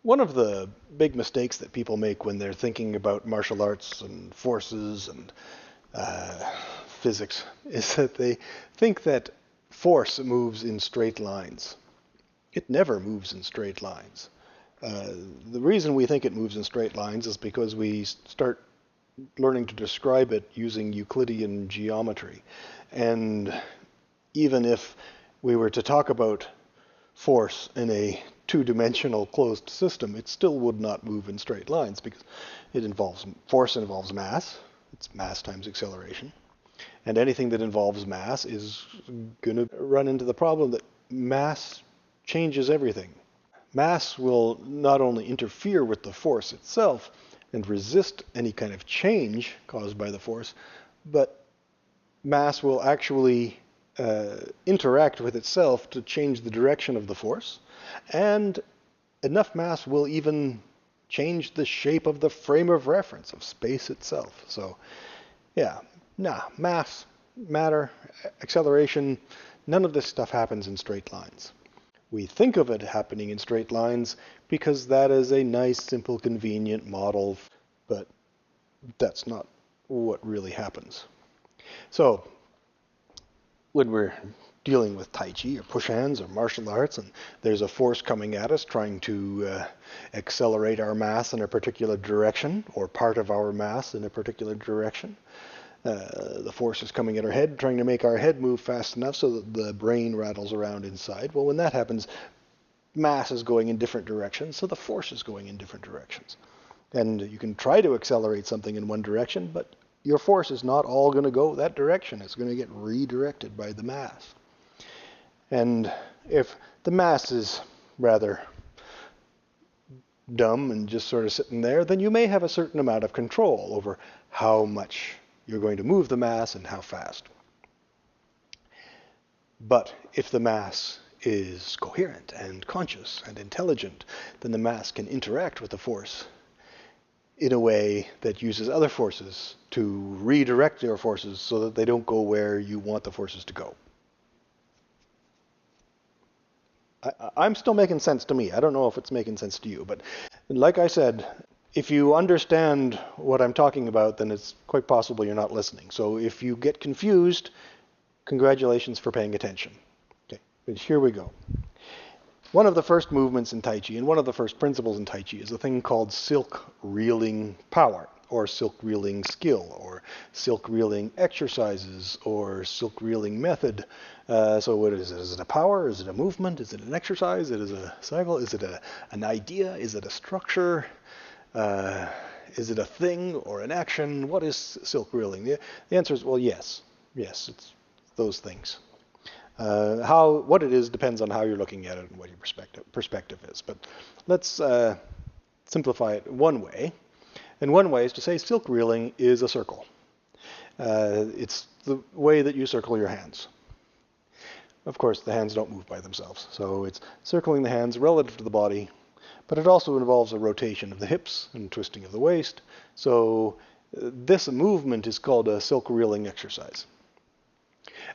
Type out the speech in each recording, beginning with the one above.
One of the big mistakes that people make when they're thinking about martial arts and forces and physics is that they think that force moves in straight lines. It never moves in straight lines. The reason we think it moves in straight lines is because we start learning to describe it using Euclidean geometry. And even if we were to talk about force in a two-dimensional closed system, it still would not move in straight lines because force involves mass. It's mass times acceleration. And anything that involves mass is going to run into the problem that mass changes everything. Mass will not only interfere with the force itself and resist any kind of change caused by the force, but mass will actually interact with itself to change the direction of the force, and enough mass will even change the shape of the frame of reference of space itself. So, mass, matter, acceleration, none of this stuff happens in straight lines. We think of it happening in straight lines because that is a nice, simple, convenient model, but that's not what really happens. So, when we're dealing with Tai Chi or push hands or martial arts and there's a force coming at us trying to accelerate our mass in a particular direction or part of our mass in a particular direction, the force is coming at our head, trying to make our head move fast enough so that the brain rattles around inside. Well, when that happens, mass is going in different directions, so the force is going in different directions. And you can try to accelerate something in one direction, but your force is not all going to go that direction. It's going to get redirected by the mass. And if the mass is rather dumb and just sort of sitting there, then you may have a certain amount of control over how much you're going to move the mass and how fast. But if the mass is coherent and conscious and intelligent, then the mass can interact with the force in a way that uses other forces to redirect your forces so that they don't go where you want the forces to go. I'm still making sense to me. I don't know if it's making sense to you, but like I said, if you understand what I'm talking about, then it's quite possible you're not listening. So if you get confused, congratulations for paying attention. Okay, but here we go. One of the first movements in Tai Chi and one of the first principles in Tai Chi is a thing called silk reeling power, or silk reeling skill, or silk reeling exercises, or silk reeling method. So what is it? Is it a power? Is it a movement? Is it an exercise? Is it a cycle? Is it an idea? Is it a structure? Is it a thing or an action? What is silk reeling? The answer is, well, yes. Yes, it's those things. What it is depends on how you're looking at it and what your perspective is. But let's simplify it one way. And one way is to say silk reeling is a circle. It's the way that you circle your hands. Of course, the hands don't move by themselves. So it's circling the hands relative to the body, but it also involves a rotation of the hips and twisting of the waist. So this movement is called a silk reeling exercise.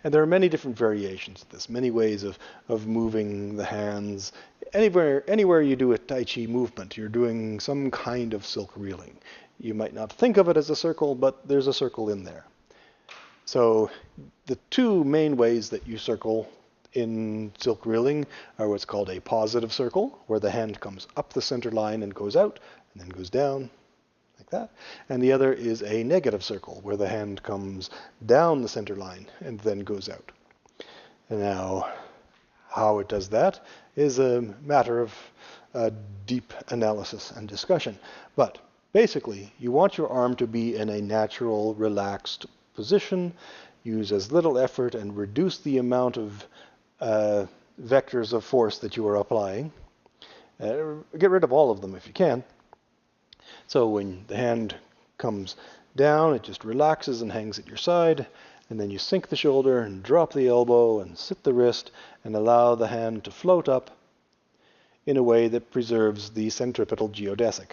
And there are many different variations of this, many ways of moving the hands. Anywhere you do a Tai Chi movement, you're doing some kind of silk reeling. You might not think of it as a circle, but there's a circle in there. So the two main ways that you circle in silk reeling are what's called a positive circle, where the hand comes up the center line and goes out, and then goes down, like that. And the other is a negative circle, where the hand comes down the center line and then goes out. And now, how it does that is a matter of deep analysis and discussion. But basically, you want your arm to be in a natural, relaxed position, use as little effort, and reduce the amount of vectors of force that you are applying. Get rid of all of them if you can. So when the hand comes down, it just relaxes and hangs at your side, and then you sink the shoulder and drop the elbow and sit the wrist and allow the hand to float up in a way that preserves the centripetal geodesic.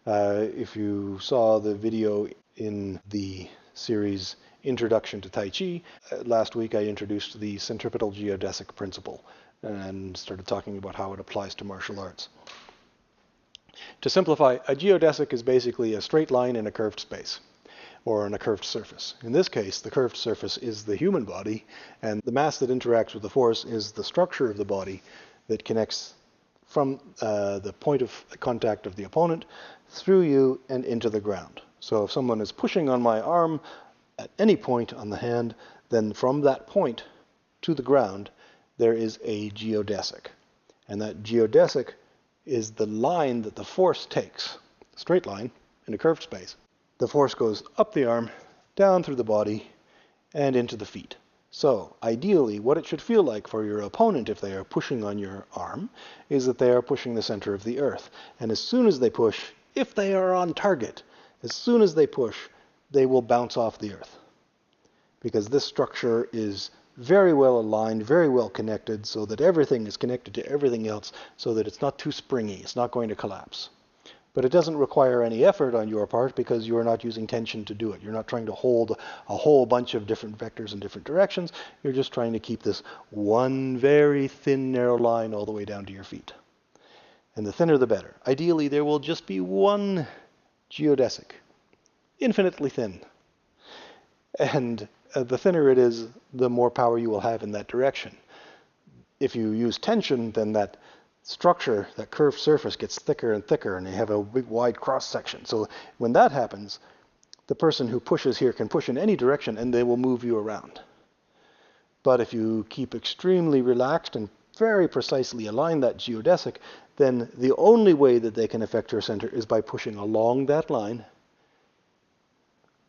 If you saw the video in the series Introduction to Tai Chi, last week I introduced the Centripetal Geodesic Principle and started talking about how it applies to martial arts. To simplify, a geodesic is basically a straight line in a curved space, or on a curved surface. In this case, the curved surface is the human body, and the mass that interacts with the force is the structure of the body that connects from the point of contact of the opponent through you and into the ground. So if someone is pushing on my arm at any point on the hand, then from that point to the ground, there is a geodesic. And that geodesic is the line that the force takes, a straight line in a curved space. The force goes up the arm, down through the body, and into the feet. So, ideally, what it should feel like for your opponent if they are pushing on your arm is that they are pushing the center of the earth. And as soon as they push, if they are on target, as soon as they push, they will bounce off the earth. Because this structure is very well aligned, very well connected, so that everything is connected to everything else, so that it's not too springy, it's not going to collapse. But it doesn't require any effort on your part because you are not using tension to do it. You're not trying to hold a whole bunch of different vectors in different directions. You're just trying to keep this one very thin, narrow line all the way down to your feet. And the thinner the better. Ideally, there will just be one geodesic, infinitely thin. And the thinner it is, the more power you will have in that direction. If you use tension, then that structure, that curved surface, gets thicker and thicker, and you have a big wide cross section. So when that happens, the person who pushes here can push in any direction and they will move you around. But if you keep extremely relaxed and very precisely align that geodesic, then the only way that they can affect your center is by pushing along that line,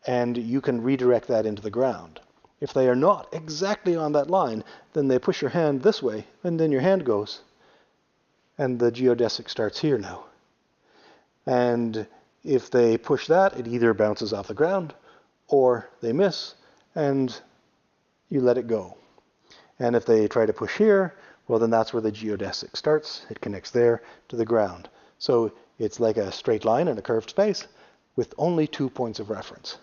and you can redirect that into the ground. If they are not exactly on that line, then they push your hand this way, and then your hand goes. And the geodesic starts here now. And if they push that, it either bounces off the ground or they miss and you let it go. And if they try to push here, well, then that's where the geodesic starts. It connects there to the ground. So it's like a straight line in a curved space with only 2 points of reference.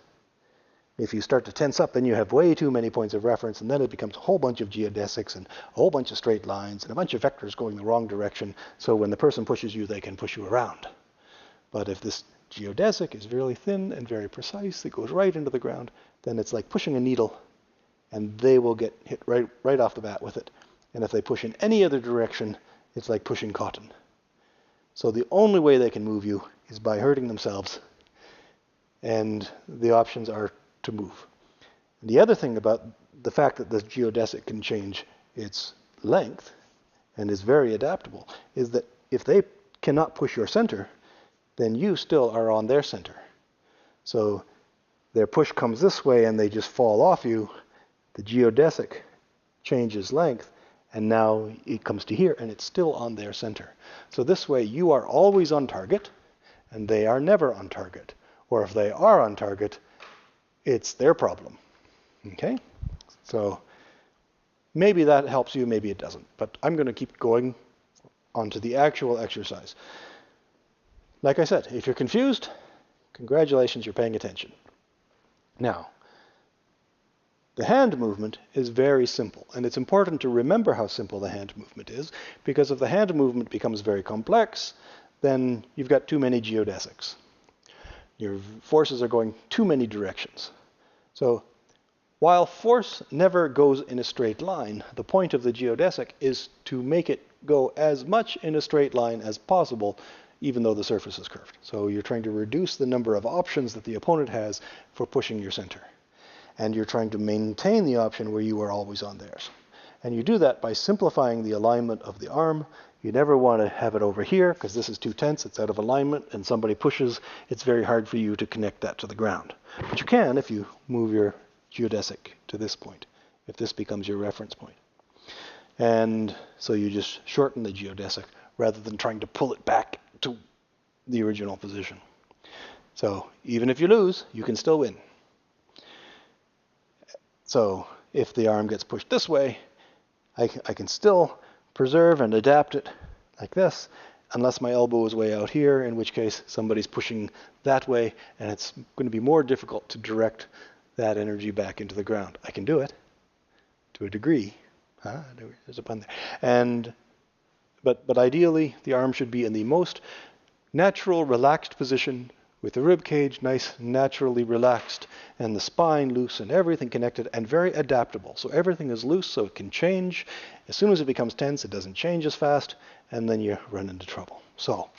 If you start to tense up, then you have way too many points of reference, and then it becomes a whole bunch of geodesics and a whole bunch of straight lines and a bunch of vectors going the wrong direction, so when the person pushes you, they can push you around. But if this geodesic is really thin and very precise, it goes right into the ground, then it's like pushing a needle, and they will get hit right off the bat with it. And if they push in any other direction, it's like pushing cotton. So the only way they can move you is by hurting themselves, and the options are to move. And the other thing about the fact that the geodesic can change its length and is very adaptable is that if they cannot push your center, then you still are on their center. So their push comes this way and they just fall off you. The geodesic changes length and now it comes to here and it's still on their center. So this way you are always on target and they are never on target. Or if they are on target, it's their problem. Okay? So maybe that helps you, maybe it doesn't. But I'm going to keep going on to the actual exercise. Like I said, if you're confused, congratulations, you're paying attention. Now, the hand movement is very simple, and it's important to remember how simple the hand movement is, because if the hand movement becomes very complex, then you've got too many geodesics. Your forces are going too many directions. So while force never goes in a straight line, the point of the geodesic is to make it go as much in a straight line as possible, even though the surface is curved. So you're trying to reduce the number of options that the opponent has for pushing your center. And you're trying to maintain the option where you are always on theirs. And you do that by simplifying the alignment of the arm. You never want to have it over here because this is too tense, it's out of alignment, and somebody pushes, it's very hard for you to connect that to the ground. But you can if you move your geodesic to this point, if this becomes your reference point. And so you just shorten the geodesic rather than trying to pull it back to the original position. So even if you lose, you can still win. So if the arm gets pushed this way, I can still preserve and adapt it like this, unless my elbow is way out here, in which case somebody's pushing that way, and it's going to be more difficult to direct that energy back into the ground. I can do it to a degree. There's a pun there. But ideally, the arm should be in the most natural relaxed position with the rib cage nice, naturally relaxed, and the spine loose and everything connected and very adaptable. So everything is loose so it can change. As soon as it becomes tense, it doesn't change as fast, and then you run into trouble. So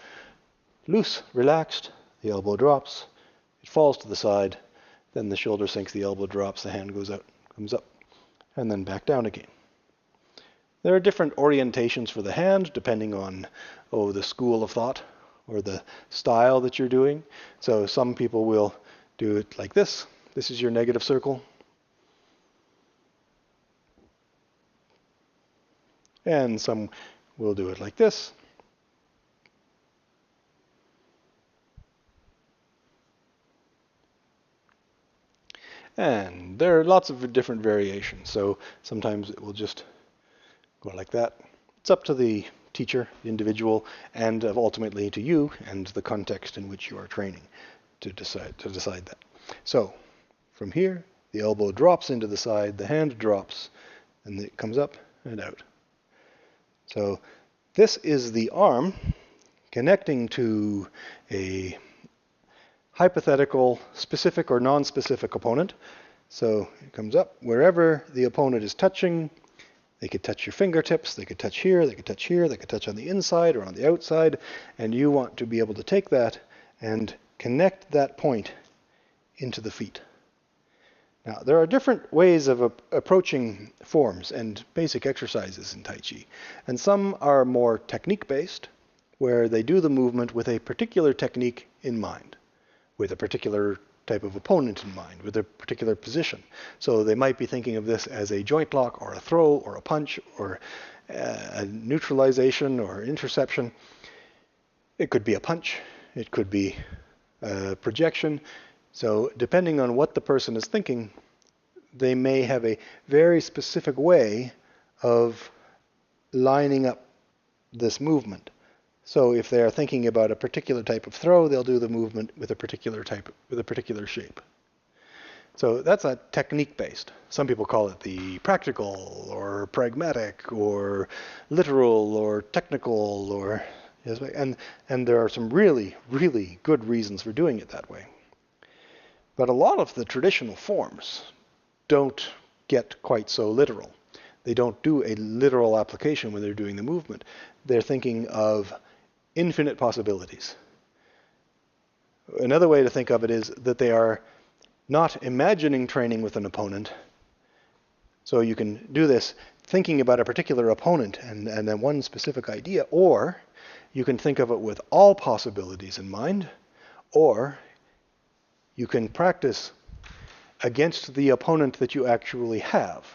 loose, relaxed, the elbow drops, it falls to the side, then the shoulder sinks, the elbow drops, the hand goes out, comes up, and then back down again. There are different orientations for the hand depending on the school of thought or the style that you're doing. So some people will do it like this. This is your negative circle. And some will do it like this. And there are lots of different variations. So sometimes it will just go like that. It's up to the teacher, the individual, and ultimately to you and the context in which you are training to decide that. So from here, the elbow drops into the side, the hand drops, and it comes up and out. So this is the arm connecting to a hypothetical, specific or non-specific opponent. So it comes up wherever the opponent is touching. They could touch your fingertips, they could touch here, they could touch here, they could touch on the inside or on the outside, and you want to be able to take that and connect that point into the feet. Now, there are different ways of approaching forms and basic exercises in Tai Chi, and some are more technique-based, where they do the movement with a particular technique in mind, with a particular type of opponent in mind, with a particular position. So they might be thinking of this as a joint lock or a throw or a punch or a neutralization or interception. It could be a punch. It could be a projection. So depending on what the person is thinking, they may have a very specific way of lining up this movement. So if they're thinking about a particular type of throw, they'll do the movement with a particular shape. So that's a technique-based. Some people call it the practical or pragmatic or literal or technical or and there are some really, really good reasons for doing it that way. But a lot of the traditional forms don't get quite so literal. They don't do a literal application when they're doing the movement. They're thinking of infinite possibilities. Another way to think of it is that they are not imagining training with an opponent. So you can do this thinking about a particular opponent and then one specific idea, or you can think of it with all possibilities in mind, or you can practice against the opponent that you actually have.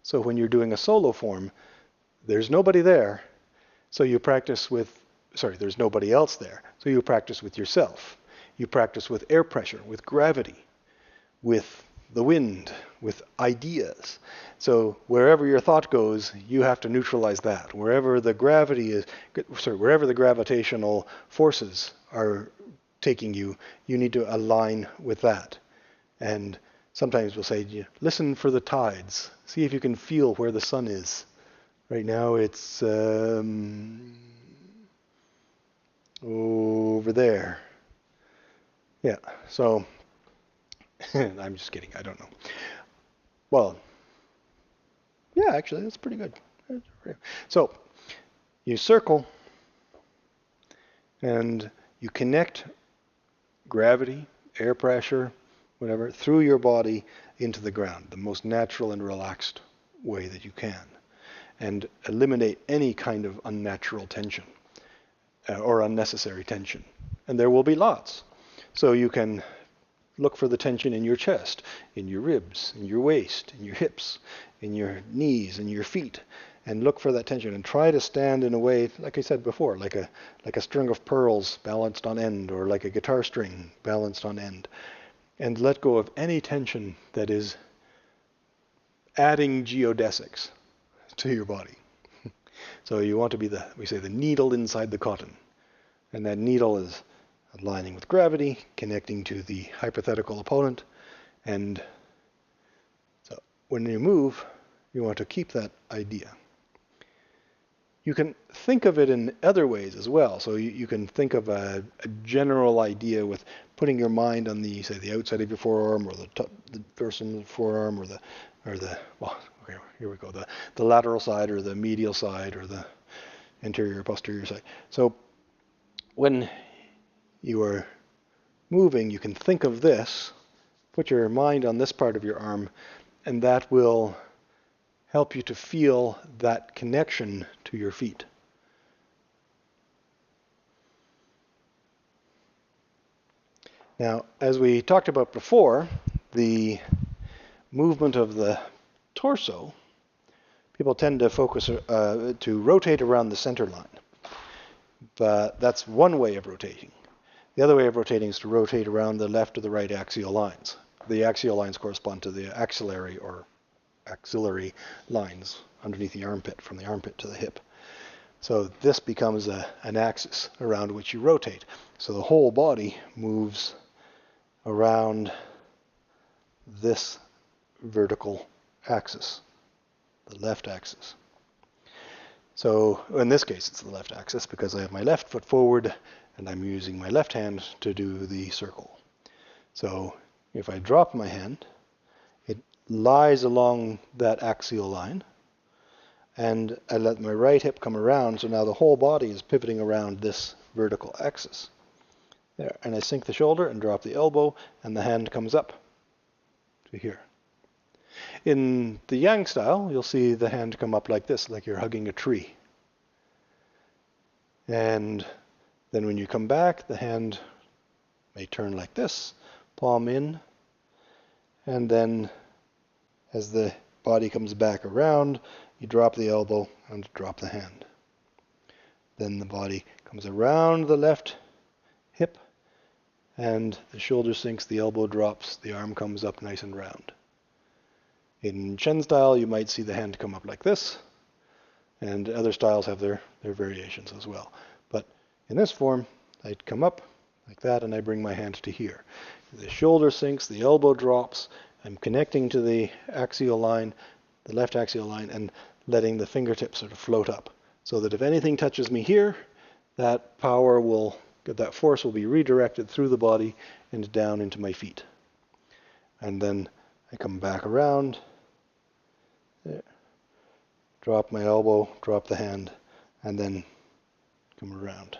So when you're doing a solo form, there's nobody there, so you practice with there's nobody else there. So you practice with yourself. You practice with air pressure, with gravity, with the wind, with ideas. So wherever your thought goes, you have to neutralize that. Wherever the gravitational forces are taking you, you need to align with that. And sometimes we'll say, listen for the tides. See if you can feel where the sun is. Right now it's over there. Yeah, so I'm just kidding. I don't know. Well, yeah, actually, that's pretty good. So you circle and you connect gravity, air pressure, whatever, through your body into the ground, the most natural and relaxed way that you can, and eliminate any kind of unnatural tension or unnecessary tension. And there will be lots. So you can look for the tension in your chest, in your ribs, in your waist, in your hips, in your knees, in your feet, and look for that tension and try to stand in a way, like I said before, like a string of pearls balanced on end, or like a guitar string balanced on end, and let go of any tension that is adding geodesics to your body. So you want to be we say the needle inside the cotton, and that needle is aligning with gravity, connecting to the hypothetical opponent, and so when you move, you want to keep that idea. you can think of it in other ways as well. So you can think of a general idea with putting your mind on the, say, the outside of your forearm, or the dorsum of the forearm, or the well, okay, here we go, the lateral side, or the medial side, or the anterior posterior side. So when you are moving, you can think of this, put your mind on this part of your arm, and that will help you to feel that connection to your feet. Now, as we talked about before, the movement of the torso, people tend to focus, to rotate around the center line. But that's one way of rotating. The other way of rotating is to rotate around the left or the right axial lines. The axial lines correspond to the axillary or axillary lines underneath the armpit, from the armpit to the hip. So this becomes an axis around which you rotate. So the whole body moves around this vertical axis, the left axis. So in this case it's the left axis because I have my left foot forward and I'm using my left hand to do the circle. So if I drop my hand, it lies along that axial line, and I let my right hip come around, so now the whole body is pivoting around this vertical axis. There, and I sink the shoulder and drop the elbow, and the hand comes up to here. In the Yang style, you'll see the hand come up like this, like you're hugging a tree. And then when you come back, the hand may turn like this, palm in, and then as the body comes back around, you drop the elbow and drop the hand. Then the body comes around the left hip, and the shoulder sinks, the elbow drops, the arm comes up nice and round. In Chen style, you might see the hand come up like this, and other styles have their variations as well. But in this form, I'd come up like that, and I bring my hand to here. The shoulder sinks, the elbow drops, I'm connecting to the axial line, the left axial line, and letting the fingertips sort of float up, so that if anything touches me here, that force will be redirected through the body and down into my feet. And then I come back around, there, drop my elbow, drop the hand, and then come around.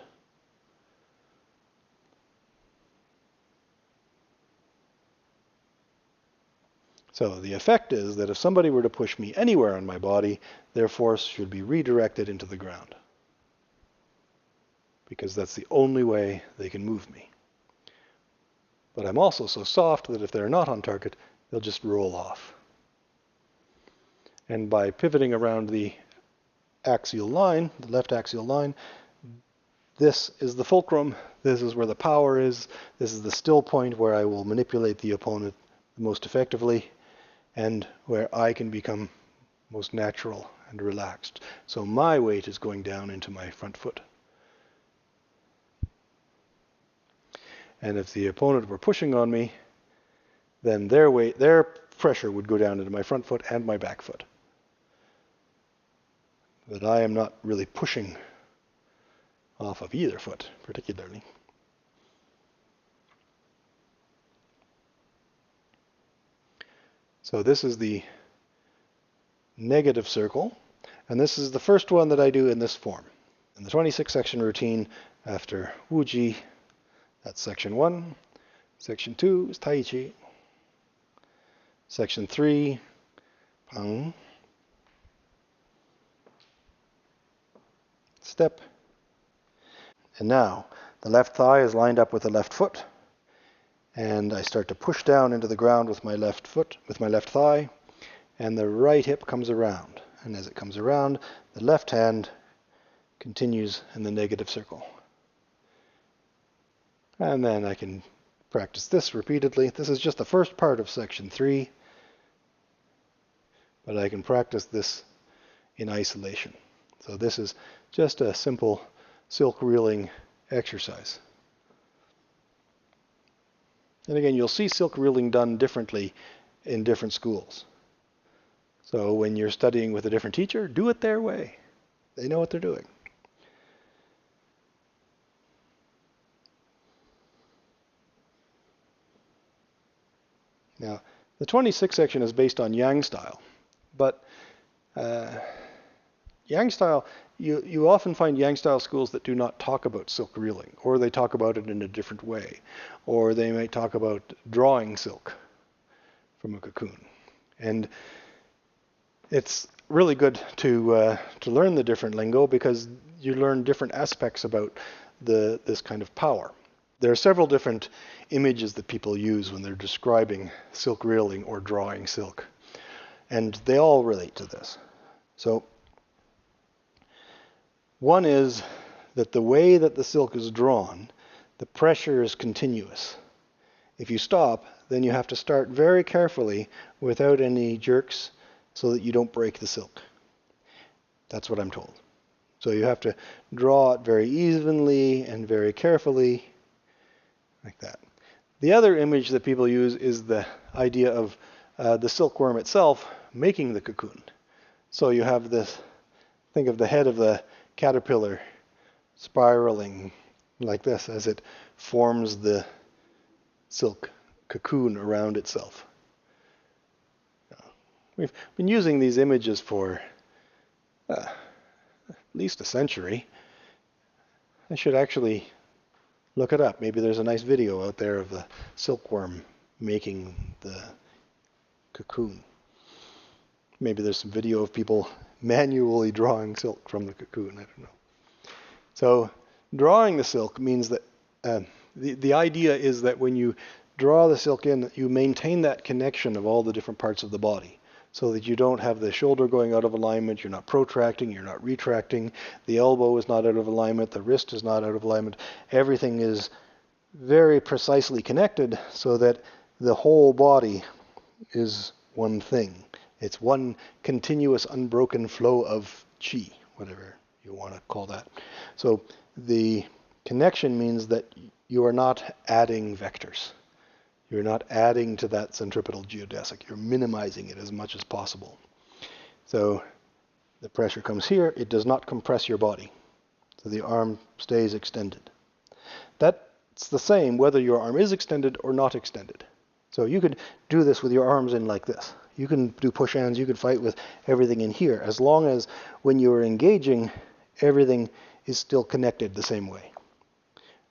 So the effect is that if somebody were to push me anywhere on my body, their force should be redirected into the ground, because that's the only way they can move me. But I'm also so soft that if they're not on target, they'll just roll off. And by pivoting around the axial line, the left axial line, this is the fulcrum, this is where the power is, this is the still point where I will manipulate the opponent most effectively, and where I can become most natural and relaxed. So my weight is going down into my front foot. And if the opponent were pushing on me, then their pressure would go down into my front foot and my back foot. But I am not really pushing off of either foot, particularly. So this is the negative circle, and this is the first one that I do in this form. In the 26-section routine after Wuji, that's section 1. Section 2 is Tai Chi. Section 3, Peng. Step. And now the left thigh is lined up with the left foot, and I start to push down into the ground with my left foot, with my left thigh, and the right hip comes around. And as it comes around, the left hand continues in the negative circle. And then I can practice this repeatedly. This is just the first part of section 3, but I can practice this in isolation. So this is just a simple silk reeling exercise. And again, you'll see silk reeling done differently in different schools. So when you're studying with a different teacher, do it their way. They know what they're doing. Now, the 26th section is based on Yang style, but Yang style, you often find Yang style schools that do not talk about silk reeling, or they talk about it in a different way, or they might talk about drawing silk from a cocoon. And it's really good to learn the different lingo because you learn different aspects about this kind of power. There are several different images that people use when they're describing silk reeling or drawing silk, and they all relate to this. So one is that the way that the silk is drawn, the pressure is continuous. If you stop, then you have to start very carefully without any jerks so that you don't break the silk. That's what I'm told. So you have to draw it very evenly and very carefully, like that. The other image that people use is the idea of the silkworm itself making the cocoon. So you have this, think of the head of the caterpillar spiraling like this as it forms the silk cocoon around itself. We've been using these images for at least a century. I should actually look it up. Maybe there's a nice video out there of the silkworm making the cocoon. Maybe there's some video of people manually drawing silk from the cocoon. I don't know. So drawing the silk means that the idea is that when you draw the silk in, you maintain that connection of all the different parts of the body so that you don't have the shoulder going out of alignment, you're not protracting, you're not retracting, the elbow is not out of alignment, the wrist is not out of alignment. Everything is very precisely connected so that the whole body is one thing. It's one continuous unbroken flow of chi, whatever you want to call that. So the connection means that you are not adding vectors. You're not adding to that centripetal geodesic. You're minimizing it as much as possible. So the pressure comes here. It does not compress your body. So the arm stays extended. That's the same whether your arm is extended or not extended. So you could do this with your arms in like this. You can do push hands. You could fight with everything in here as long as when you're engaging, everything is still connected the same way.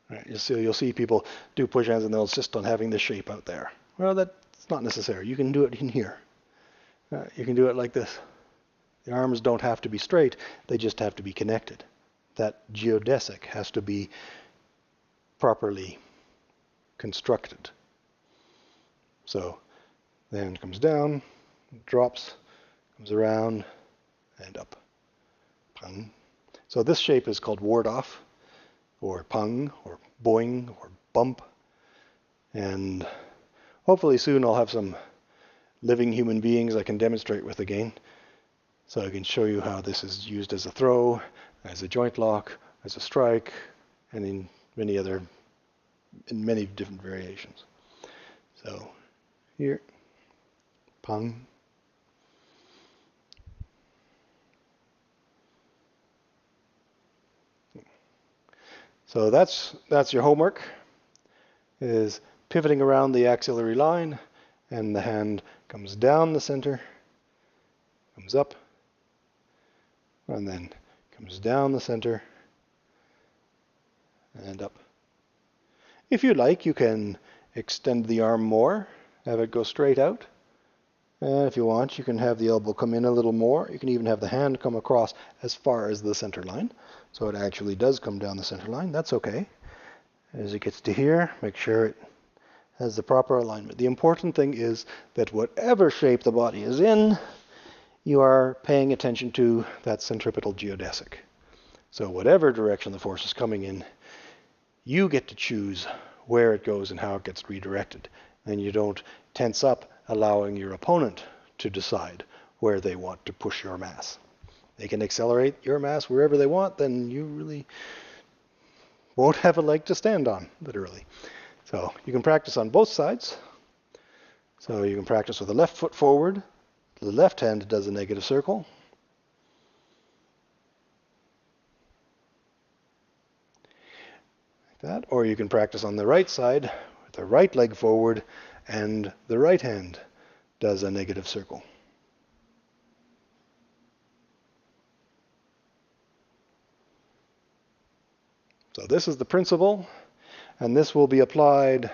Right, you'll see people do push hands and they'll insist on having this shape out there. Well, that's not necessary. You can do it in here. You can do it like this. The arms don't have to be straight. They just have to be connected. That geodesic has to be properly constructed. So the hand comes down, drops, comes around, and up. Peng. So this shape is called ward off, or peng, or boing, or bump. And hopefully soon I'll have some living human beings I can demonstrate with again. So I can show you how this is used as a throw, as a joint lock, as a strike, and in many different variations. So here, peng. So that's your homework, is pivoting around the axillary line, and the hand comes down the center, comes up, and then comes down the center, and up. If you like, you can extend the arm more, have it go straight out. And if you want, you can have the elbow come in a little more. You can even have the hand come across as far as the center line. So it actually does come down the center line. That's okay. As it gets to here, make sure it has the proper alignment. The important thing is that whatever shape the body is in, you are paying attention to that centripetal geodesic. So whatever direction the force is coming in, you get to choose where it goes and how it gets redirected. And you don't tense up, allowing your opponent to decide where they want to push your mass. They can accelerate your mass wherever they want, then you really won't have a leg to stand on, literally. So you can practice on both sides. So you can practice with the left foot forward. The left hand does a negative circle. that. Or you can practice on the right side with the right leg forward and the right hand does a negative circle. So this is the principle, and this will be applied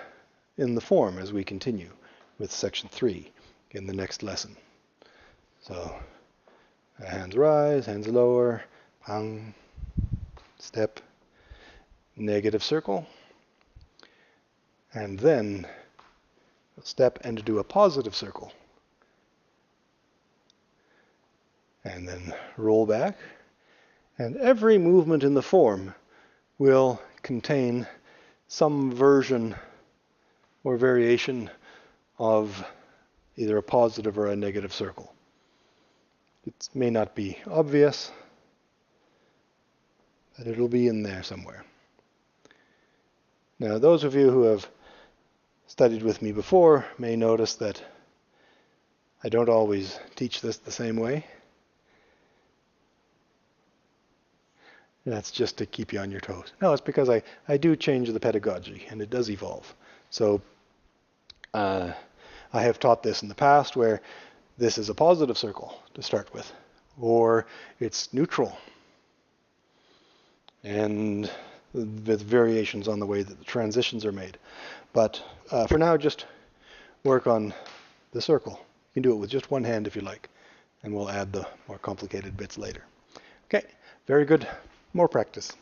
in the form as we continue with section 3 in the next lesson. So hands rise, hands lower, Peng, step, negative circle, and then step and do a positive circle. And then roll back, and every movement in the form will contain some version or variation of either a positive or a negative circle. It may not be obvious, but it'll be in there somewhere. Now, those of you who have studied with me before may notice that I don't always teach this the same way. That's just to keep you on your toes. No, it's because I do change the pedagogy, and it does evolve. So I have taught this in the past where this is a positive circle to start with, or it's neutral, and with variations on the way that the transitions are made. But for now, just work on the circle. You can do it with just one hand if you like, and we'll add the more complicated bits later. Okay, very good. More practice.